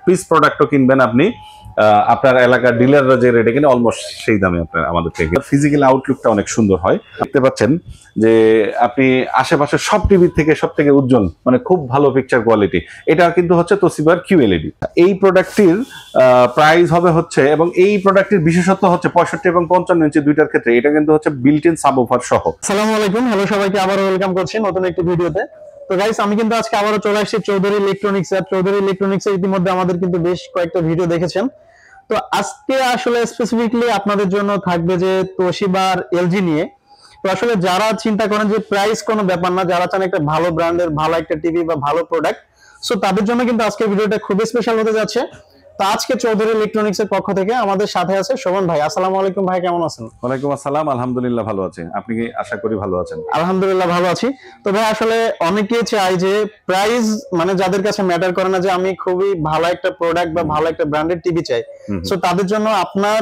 Piece প্রোডাক্টও কিনবেন আপনি আপনার এলাকার ডিলাররা যে রেটে কিনে অলমোস্ট সেই দামে আপনার আমাদের থেকে। ফিজিক্যাল আউটলুকটা অনেক সুন্দর হয়, দেখতে পাচ্ছেন যে আপনি আশেপাশে সব টিভির থেকে সব থেকে উজ্জ্বল, মানে খুব ভালো পিকচার কোয়ালিটি। এটা কিন্তু হচ্ছে তোশিবার QLED। এই প্রোডাক্টটির প্রাইস হবে হচ্ছে, এবং এই প্রোডাক্টের বিশেষত্ব হচ্ছে 65 এবং 55 ইঞ্চি দুইটার ক্ষেত্রে এটা কিন্তু হচ্ছে বিল্ট ইন সাবওুফার সহ। আসসালামু আলাইকুম, হ্যালো সবাইকে আবারো ওয়েলকাম করছি নতুন একটি ভিডিওতে। তো গাইস, আমি কিন্তু আজকে আবারো চলে আসছি চৌধুরী ইলেকট্রনিক্স। আর চৌধুরী ইলেকট্রনিক্স এর ইতিমধ্যে আমাদের কিন্তু বেশ কয়েকটা ভিডিও দেখেছেন। তো আজকে আসলে স্পেসিফিকলি আপনাদের জন্য থাকবে যে তোশিবা আর LG নিয়ে। তো আসলে যারা চিন্তা করেন যে প্রাইস কোনো ব্যাপার না, যারা চান একটা ভালো ব্র্যান্ডের ভালো একটা টিভি বা ভালো প্রোডাক্ট, সো তাদের জন্য কিন্তু আজকের ভিডিওটা খুবই স্পেশাল হতে যাচ্ছে। তো আজকে চৌধুরী ইলেকট্রনিক্স এর পক্ষ থেকে আমাদের সাথে আছে শোভন ভাই। আসসালামু আলাইকুম ভাই, কেমন আছেন? ওয়ালাইকুম আসসালাম, আলহামদুলিল্লাহ ভালো আছি। আপনি কি, আশা করি ভালো আছেন? আলহামদুলিল্লাহ ভালো আছি। তো ভাই আসলে অনেকেই চায় যে প্রাইস, মানে যাদের কাছে ম্যাটার করে না যে আমি খুবই ভালো একটা প্রোডাক্ট বা ভালো একটা ব্র্যান্ডেড টিভি চাই, সো তাদের জন্য আপনার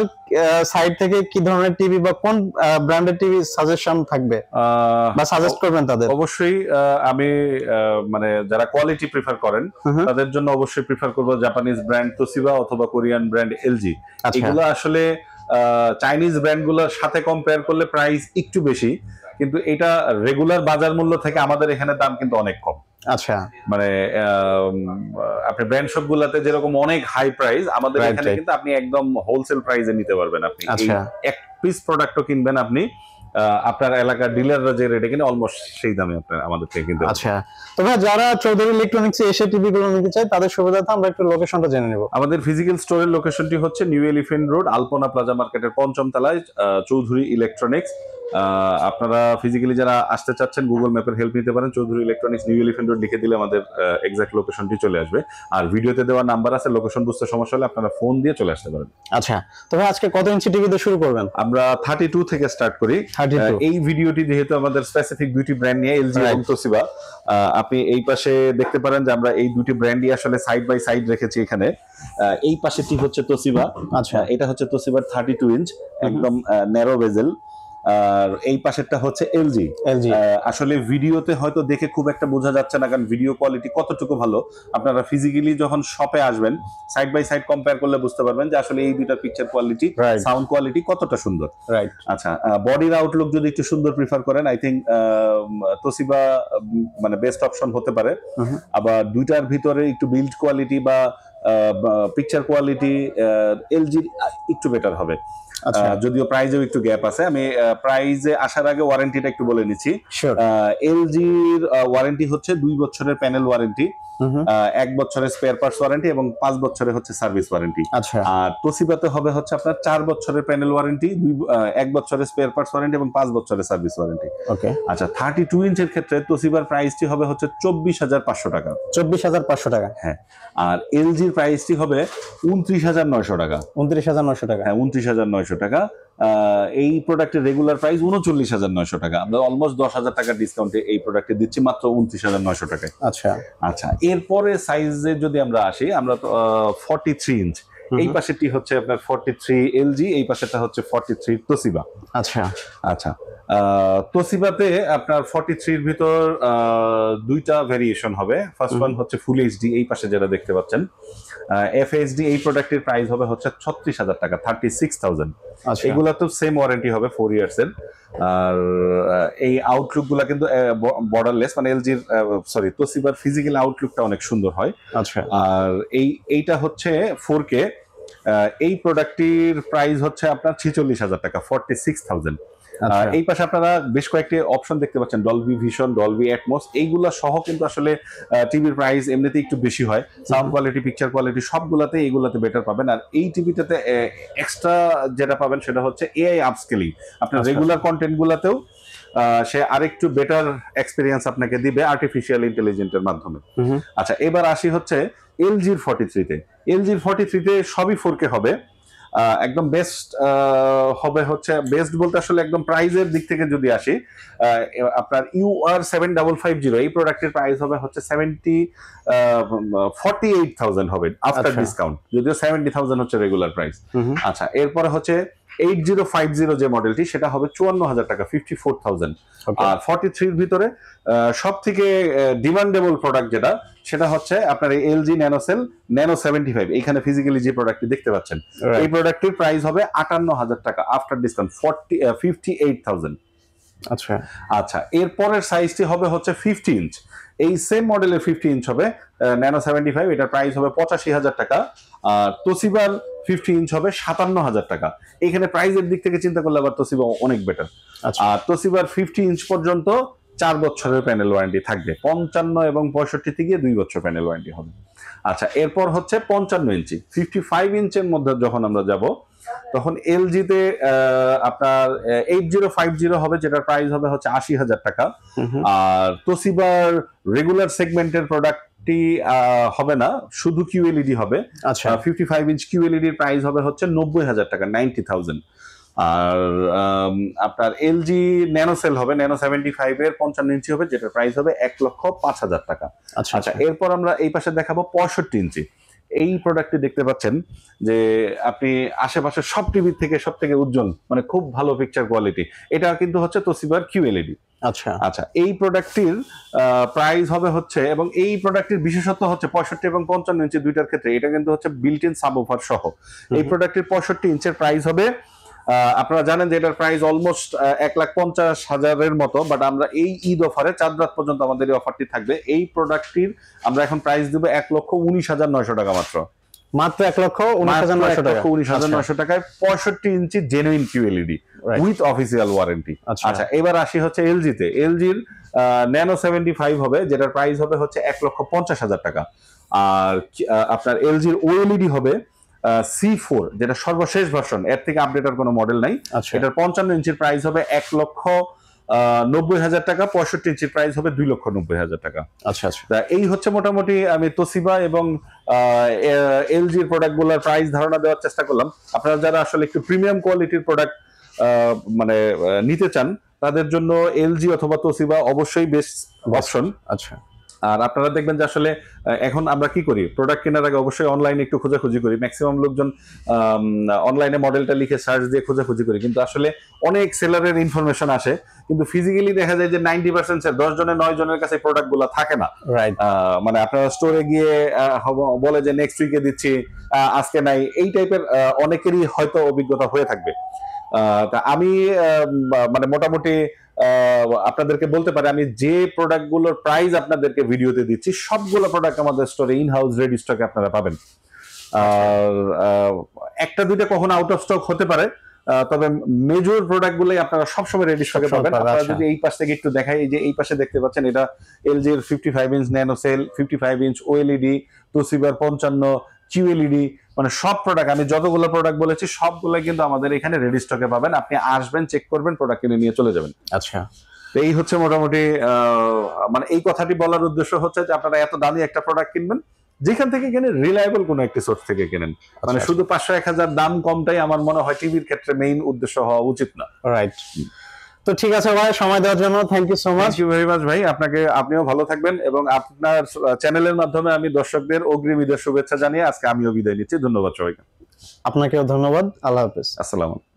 সাইড থেকে কি ধরনের টিভি বা কোন ব্র্যান্ডেড টিভি সাজেশন থাকবে বা সাজেস্ট করবেন তাদের? অবশ্যই আমি মানে যারা কোয়ালিটি প্রিফার করেন তাদের জন্য অবশ্যই প্রিফার করব জাপানিজ ব্র্যান্ড তোশিবা অথবা কোরিয়ান ব্র্যান্ড LG। এগুলো আসলে চাইনিজ ব্র্যান্ডগুলোর সাথে কম্পেয়ার করলে প্রাইস একটু বেশি, কিন্তু এটা রেগুলার বাজার মূল্য থেকে আমাদের এখানে দাম কিন্তু অনেক কম। আচ্ছা, মানে আপনি ব্র্যান্ড শপ গুলাতে যেরকম অনেক হাই প্রাইস, আমাদের এখানে কিন্তু আপনি একদম হোলসেল প্রাইসে নিতে পারবেন। আপনি এক পিস প্রোডাক্টও কিনবেন আপনি আপনার এলাকার ডিলাররা যে রেটে কিনে অলমোস্ট সেই দামে আপনার আমাদের থেকে কিনতে পারবেন। আচ্ছা, তবে যারা চৌধুরী ইলেকট্রনিক্সে এসে টিভি গুলো নিতে চায় তাদের সুবিধার্থে আমরা একটু লোকেশনটা জেনে নেব। আমাদের ফিজিক্যাল স্টোরের লোকেশনটি হচ্ছে নিউ এলিফ্যান্ট রোড, আলপনা প্লাজা মার্কেটের ৫ম তলায় চৌধুরী ইলেকট্রনিক্স। আপনারা ফিজিক্যালি যারা আসতে চাচ্ছেন গুগল ম্যাপের হেল্প নিতে পারেন। Chowdhury electronics new elephant road লিখে দিলে আমাদের এক্সাক্ট লোকেশনটি চলে আসবে। আর ভিডিওতে দেওয়া নাম্বার আছে, লোকেশন বুঝতে সমস্যা হলে আপনারা ফোন দিয়ে চলে আসতে পারেন। আচ্ছা, তবে আজকে কত ইঞ্চি টিভি দিয়ে শুরু করবেন? আমরা 32 থেকে স্টার্ট করি। এই ভিডিওটি যেহেতু আমাদের স্পেসিফিক দুইটি ব্র্যান্ড নিয়ে, LG এবং তোশিবা, আপনি এই পাশে দেখতে পারেন যে আমরা এই দুটি ব্র্যান্ডই আসলে সাইড বাই সাইড রেখেছি এখানে। এই পাশেটি হচ্ছে তোশিবা। আচ্ছা, এটা হচ্ছে তোশিবার 32 ইঞ্চ একদম ন্যারো বেজেল। আর এই পাশেরটা হচ্ছে LG। আসলে ভিডিওতে হয়তো দেখে খুব একটা বোঝা যাচ্ছে না, কারণ ভিডিও কোয়ালিটি কতটুকু ভালো আপনারা ফিজিক্যালি যখন শপে আসবেন সাইড বাই সাইড কম্পেয়ার করলে বুঝতে পারবেন যে আসলে এই দুইটার পিকচার কোয়ালিটি, সাউন্ড কোয়ালিটি কতটা সুন্দর। আচ্ছা, বডির আউটলুক যদি একটু সুন্দর প্রিফার করেন, আই থিঙ্ক তোশিবা মানে বেস্ট অপশন হতে পারে। আবার দুইটার ভিতরে একটু বিল্ড কোয়ালিটি বা পিকচার কোয়ালিটি LG একটু বেটার হবে। যদিও প্রাইজেও একটু গ্যাপ আছে। আমি প্রাইজে আসার আগে ওয়ারেন্টিটা একটু বলে নিচ্ছি। LGর ওয়ারেন্টি হচ্ছে 2 বছরের প্যানেল ওয়ারেন্টি, 1 বছরের স্পেয়ার পার্টস ওয়ারেন্টি এবং 5 বছরের হচ্ছে সার্ভিস ওয়ারেন্টি। আর তোশিবাতে হবে হচ্ছে আপনার 4 বছরের প্যানেল ওয়ারেন্টি, 1 বছরের স্পেয়ার পার্টস ওয়ারেন্টি এবং 5 বছরের সার্ভিস ওয়ারেন্টি। আচ্ছা, 32 ইঞ্চের ক্ষেত্রে তোশিবার প্রাইসটি হবে হচ্ছে 24,500 টাকা। 24,500 টাকা, হ্যাঁ। আর LGর প্রাইসটি হবে 29,900 টাকা। 29,900 টাকা, হ্যাঁ, 29,900 টাকা। এই প্রোডাক্টের রেগুলার প্রাইস 39,900 টাকা। আমরা অলমোস্ট 10,000 টাকা ডিসকাউন্টে এই প্রোডাক্টে দিচ্ছি মাত্র 29,900 টাকায়। আচ্ছা আচ্ছা, এরপরে সাইজে যদি আমরা আসি, আমরা তো 43 ইঞ্চ, এই পাশেরটি হচ্ছে আপনার 43 LG, এই পাশেরটা হচ্ছে 43 তোশিবা। আচ্ছা আচ্ছা, তোশিবাতে আপনার 43 এর ভিতর দুইটা ভেরিয়েশন হবে। ফার্স্ট ওয়ান হচ্ছে ফুল HD, এই পাশে যেটা দেখতে পাচ্ছেন। FHD এই প্রোডাক্টের প্রাইস হবে হচ্ছে 36,000 টাকা, 36,000। এগুলা তো সেম ওয়ারেন্টি হবে 4 ইয়ার্স এর। আর এই আউটলুক গুলা কিন্তু বর্ডারলেস, মানে LGর সরি তোশিবার ফিজিক্যাল আউটলুকটা অনেক সুন্দর হয়। আচ্ছা, আর এইটা হচ্ছে 4K। এই প্রোডাক্টটির প্রাইস হচ্ছে আপনার 46,000 টাকা, 46,000। এই পাশে আপনারা বেশ কয়েকটি অপশন দেখতে পাচ্ছেন, ডলবি ভিশন, ডলবি অ্যাটমস, এইগুলা সহ কিন্তু আসলে টিভির প্রাইস এমনিতে একটু বেশি হয়। সাউন্ড কোয়ালিটি, পিকচার কোয়ালিটি সবগুলাতে এইগুলাতে বেটার পাবেন। আর এই টিভিটাতে এক্সট্রা যেটা পাবেন সেটা হচ্ছে AI আপস্কেলিং। আপনার রেগুলার কন্টেন্ট গুলাতেও সে আরেকটু বেটার এক্সপিরিয়েন্স আপনাকে দিবে আর্টিফিশিয়াল ইন্টেলিজেন্সের মাধ্যমে। আচ্ছা, এবার আসি হচ্ছে LGর 43-তে। LGর 43-তে সবই 4K হবে। একদম বেস্ট হবে হচ্ছে, বেস্ট বলতে আসলে একদম প্রাইজের দিক থেকে যদি আসি, আপনার UR7550 এই প্রোডাক্টের প্রাইস হবে হচ্ছে 48,000 হবে আফটার ডিসকাউন্ট, যদিও 70,000 হচ্ছে রেগুলার প্রাইস। আচ্ছা, এরপরে হচ্ছে 8050 যে মডেলটি সেটা হবে 54,000 টাকা, 54,000। আর 43 এর ভিতরে সব থেকে ডিমান্ডেবল প্রোডাক্ট যেটা সেটা হচ্ছে আপনার এই এলজি ন্যানোসেল ন্যানো 75। এখানে ফিজিক্যালি যে প্রোডাক্টটি দেখতে পাচ্ছেন এই প্রোডাক্টের প্রাইস হবে 58,000 টাকা আফটার ডিসকাউন্ট 58,000। আচ্ছা আচ্ছা, এরপরের সাইজটি হবে হচ্ছে 50 ইঞ্চ। এই সেম মডেলের 50 ইঞ্চ হবে ন্যানো 75, এটার প্রাইস হবে 85,000 টাকা। আর তোশিবার 50 ইঞ্চ হবে 57,000 টাকা। এখানে প্রাইসের দিক থেকে চিন্তা করলে আবার তোশিবা অনেক বেটার। আর তোশিবার 50 ইঞ্চ পর্যন্ত 4 বছরের প্যানেল ওয়ারেন্টি থাকবে, 55 এবং 65 থেকে 2 বছর প্যানেল ওয়ারেন্টি হবে। আচ্ছা, এরপর হচ্ছে 55 ইঞ্চি। 55 ইঞ্চের মধ্যে যখন আমরা যাব তখন এলজিতে আপনার 8050 হবে, যেটার প্রাইস হবে হচ্ছে 80,000 টাকা। আর তোশিবার রেগুলার সেগমেন্টের প্রোডাক্টটি হবে না, শুধু কিউএলইডি হবে। আচ্ছা 55 ইঞ্চ কিউএলইডি এর প্রাইস হবে হচ্ছে 90,000 টাকা, 90,000। আর আপনার এলজি ন্যানোসেল হবে ন্যানো 75 এর 55 ইঞ্চি হবে, যেটার প্রাইস হবে 1,05,000 টাকা। আচ্ছা, এরপর আমরা এই পাশে দেখাবো 65 ইঞ্চি। এই প্রোডাক্টটি দেখতে পাচ্ছেন যে আপনি আশেপাশে সব টিভি থেকে সব থেকে উজ্জ্বল, মানে খুব ভালো পিকচার কোয়ালিটি। এটা কিন্তু হচ্ছে তোশিবার কিউএলইডি। আচ্ছা আচ্ছা, এই প্রোডাক্টটির প্রাইস হবে হচ্ছে, এবং এই প্রোডাক্টের বিশেষত্ব হচ্ছে 65 এবং 55 ইঞ্চি দুইটার ক্ষেত্রে এটা কিন্তু হচ্ছে বিল্ট ইন সাবওুফার সহ। এই প্রোডাক্টের 65 ইঞ্চের প্রাইস হবে, আপনারা জানেন যে এটার প্রাইস অলমোস্ট 1,50,000 মতো, বাট আমরা এই ঈদ অফারে 4 রাত পর্যন্ত আমাদের এই অফারটি থাকবে। এই প্রোডাক্টটির আমরা এখন প্রাইস দেবো 1,19,900 টাকা মাত্র, মাত্র 1,19,900 টাকায় 65 inch genuine QLED with official warranty. আচ্ছা, এবার আসি হচ্ছে এলজিতে। এলজির ন্যানো 75 হবে, যেটার প্রাইস হবে হচ্ছে 1,50,000 টাকা। আর আপনার এলজির ওএলইডি হবে C4, যেটা সর্বশেষ ভার্সন, এর থেকে আপডেট আর কোনো মডেল নাই। এটার 55 ইঞ্চির প্রাইস হবে 1,90,000 টাকা, 65 ইঞ্চির প্রাইস হবে 2,90,000 টাকা। আচ্ছা আচ্ছা, এই হচ্ছে মোটামুটি আমি তোশিবা এবং এলজির প্রোডাক্টগুলোর প্রাইস ধারণা দেওয়ার চেষ্টা করলাম। আপনারা যারা আসলে একটু প্রিমিয়াম কোয়ালিটির প্রোডাক্ট মানে নিতে চান তাদের জন্য এলজি অথবা তোশিবা অবশ্যই বেস্ট অপশন। আচ্ছা, আর আপনারা দেখবেন যে আসলে এখন আমরা কি করি, প্রোডাক্ট কেনার আগে অবশ্যই অনলাইনে একটু খোঁজাখুঁজি করি। ম্যাক্সিমাম লোকজন অনলাইনে মডেলটা লিখে সার্চ দিয়ে খোঁজাখুঁজি করি, কিন্তু আসলে অনেক সেলারের ইনফরমেশন আসে, কিন্তু ফিজিক্যালি দেখা যায় যে 90% 10 জনের 9 জনের কাছে প্রোডাক্ট গুলো থাকে না। মানে আপনারা স্টোরে গিয়ে বলে যে নেক্সট উইকে দিচ্ছি, আজকে নাই, এই টাইপের অনেকেরই হয়তো অভিজ্ঞতা হয়ে থাকবে। তা আমি মানে মোটামুটি আপনাদেরকে বলতে পারি, আমি যে প্রোডাক্টগুলোর প্রাইস আপনাদেরকে ভিডিওতে দিচ্ছি সবগুলো প্রোডাক্ট আমাদের স্টোরে ইন হাউস রেডি স্টকে আপনারা পাবেন। আর একটা দুইটা কখনো আউট অফ স্টক হতে পারে, তবে মেজর প্রোডাক্টগুলোই আপনারা সবসময় রেডি স্টকে পাবেন। আপনারা যদি এই পাশ থেকে একটু দেখাই, এই যে এই পাশে দেখতে পাচ্ছেন, এটা এলজির 55 ইঞ্চ ন্যানোসেল, 55 ইঞ্চ ওএলইডি, তোশিবার 55 কিউএলইডি, মানে সব প্রোডাক্ট, আমি যতগুলো প্রোডাক্ট বলেছি সবগুলো কিন্তু আমাদের এখানে রেডি স্টকে পাবেন। আপনি আসবেন, চেক করবেন, প্রোডাক্ট কিনে নিয়ে চলে যাবেন। আচ্ছা, এই হচ্ছে মোটামুটি মানে এই কথাটি বলার উদ্দেশ্য হচ্ছে যে আপনারা এত দামি একটা প্রোডাক্ট কিনবেন, যেখান থেকে কেনেন রিলায়েবল কোনো একটি সোর্স থেকে কেনেন। মানে শুধু 500-1000 দাম কমটাই আমার মনে হয় টিভির ক্ষেত্রে মেইন উদ্দেশ্য হওয়া উচিত না। রাইট। তো ঠিক আছে ভাই, সময় দেওয়ার জন্য thank you so much. Thank you very much ভাই, আপনিও ভালো থাকবেন, এবং আপনার চ্যানেলের মাধ্যমে আমি দর্শকদের অগ্রিম ঈদের শুভেচ্ছা জানিয়ে আজকে আমিও বিদায় নিচ্ছি। ধন্যবাদ সবাইকে। আপনাকেও ধন্যবাদ। আল্লাহ হাফেজ। আসসালামু আলাইকুম।